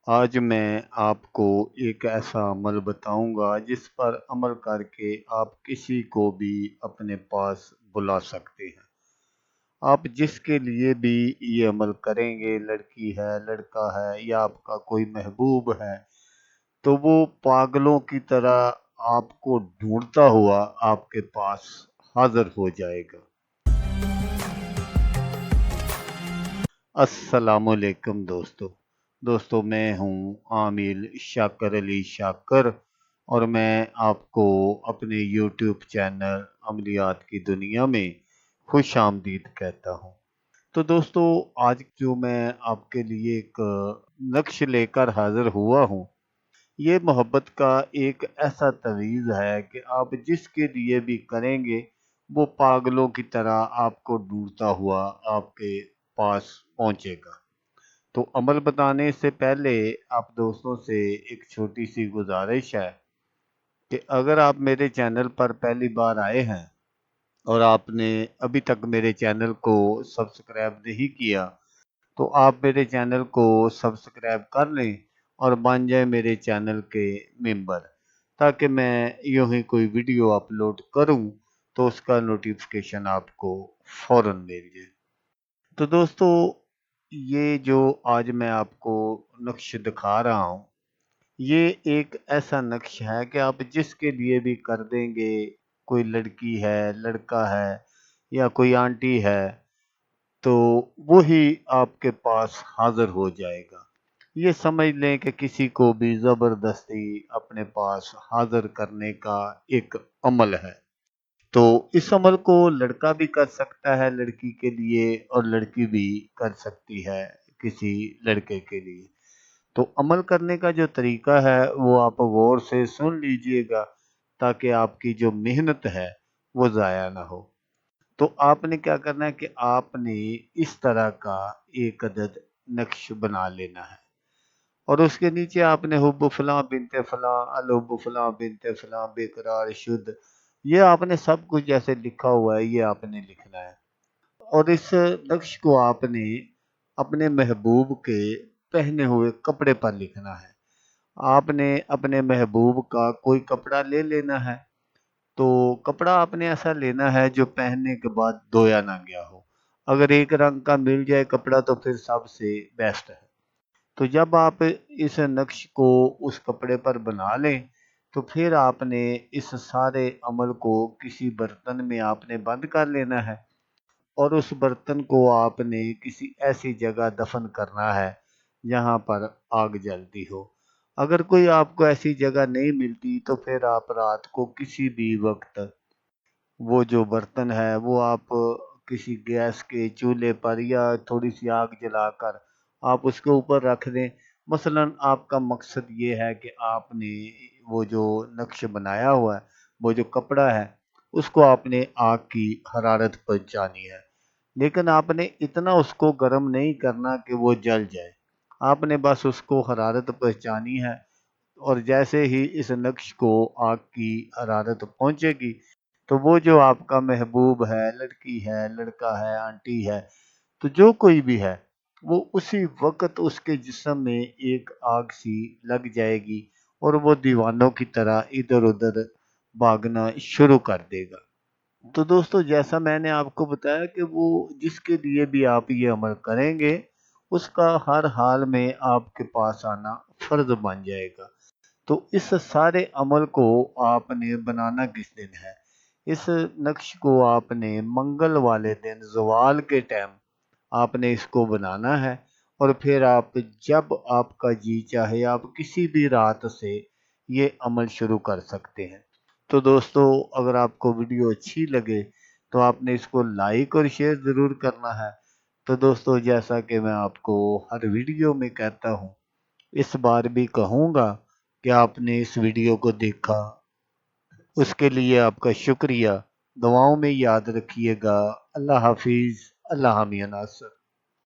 आज मैं आपको एक ऐसा अमल बताऊंगा जिस पर अमल करके आप किसी को भी अपने पास बुला सकते हैं। आप जिसके लिए भी ये अमल करेंगे, लड़की है, लड़का है या आपका कोई महबूब है, तो वो पागलों की तरह आपको ढूंढता हुआ आपके पास हाजिर हो जाएगा। अस्सलामुअलैकुम दोस्तों, मैं हूँ आमिल शाकर अली शाकर और मैं आपको अपने यूट्यूब चैनल अमलियात की दुनिया में खुश आमदीद कहता हूँ। तो दोस्तों, आज जो मैं आपके लिए एक नक्श लेकर हाजिर हुआ हूँ, ये मोहब्बत का एक ऐसा तवीज़ है कि आप जिसके लिए भी करेंगे, वो पागलों की तरह आपको ढूंढता हुआ आपके पास पहुंचेगा। तो अमल बताने से पहले आप दोस्तों से एक छोटी सी गुजारिश है कि अगर आप मेरे चैनल पर पहली बार आए हैं और आपने अभी तक मेरे चैनल को सब्सक्राइब नहीं किया, तो आप मेरे चैनल को सब्सक्राइब कर लें और बन जाए मेरे चैनल के मेंबर, ताकि मैं यूं ही कोई वीडियो अपलोड करूं तो उसका नोटिफिकेशन आपको फौरन मिल जाए। तो दोस्तों, ये जो आज मैं आपको नक्श दिखा रहा हूँ, ये एक ऐसा नक्श है कि आप जिसके लिए भी कर देंगे, कोई लड़की है, लड़का है या कोई आंटी है, तो वो ही आपके पास हाजिर हो जाएगा। ये समझ लें कि किसी को भी ज़बरदस्ती अपने पास हाजिर करने का एक अमल है। तो इस अमल को लड़का भी कर सकता है लड़की के लिए और लड़की भी कर सकती है किसी लड़के के लिए। तो अमल करने का जो तरीका है वो आप गौर से सुन लीजिएगा, ताकि आपकी जो मेहनत है वो ज़ाया ना हो। तो आपने क्या करना है कि आपने इस तरह का एक अदद नक्श बना लेना है और उसके नीचे आपने हुब्ब फलां बिनते फलां अल हुब्ब फलां बिनते फलां बेकरार शुद्ध, ये आपने सब कुछ जैसे लिखा हुआ है ये आपने लिखना है। और इस नक्श को आपने अपने महबूब के पहने हुए कपड़े पर लिखना है। आपने अपने महबूब का कोई कपड़ा ले लेना है। तो कपड़ा आपने ऐसा लेना है जो पहनने के बाद धोया ना गया हो। अगर एक रंग का मिल जाए कपड़ा तो फिर सबसे बेस्ट है। तो जब आप इस नक्श को उस कपड़े पर बना लें, तो फिर आपने इस सारे अमल को किसी बर्तन में आपने बंद कर लेना है और उस बर्तन को आपने किसी ऐसी जगह दफन करना है जहाँ पर आग जलती हो। अगर कोई आपको ऐसी जगह नहीं मिलती तो फिर आप रात को किसी भी वक्त वो जो बर्तन है वो आप किसी गैस के चूल्हे पर या थोड़ी सी आग जलाकर आप उसके ऊपर रख दें। मसलन आपका मकसद ये है कि आपने वो जो नक्श बनाया हुआ है, वो जो कपड़ा है, उसको आपने आग की हरारत पहुंचानी है, लेकिन आपने इतना उसको गर्म नहीं करना कि वो जल जाए। आपने बस उसको हरारत पहुंचानी है और जैसे ही इस नक्श को आग की हरारत पहुंचेगी, तो वो जो आपका महबूब है, लड़की है, लड़का है, आंटी है, तो जो कोई भी है, वो उसी वक्त उसके जिस्म में एक आग सी लग जाएगी और वो दीवानों की तरह इधर उधर भागना शुरू कर देगा। तो दोस्तों, जैसा मैंने आपको बताया कि वो जिसके लिए भी आप ये अमल करेंगे, उसका हर हाल में आपके पास आना फर्ज बन जाएगा। तो इस सारे अमल को आपने बनाना किस दिन है? इस नक्श को आपने मंगल वाले दिन ज़वाल के टाइम आपने इसको बनाना है और फिर आप जब आपका जी चाहे आप किसी भी रात से ये अमल शुरू कर सकते हैं। तो दोस्तों, अगर आपको वीडियो अच्छी लगे तो आपने इसको लाइक और शेयर ज़रूर करना है। तो दोस्तों, जैसा कि मैं आपको हर वीडियो में कहता हूँ, इस बार भी कहूँगा कि आपने इस वीडियो को देखा, उसके लिए आपका शुक्रिया। दुआओं में याद रखिएगा। अल्लाह हाफिज़। अल्लाह मियां नासर।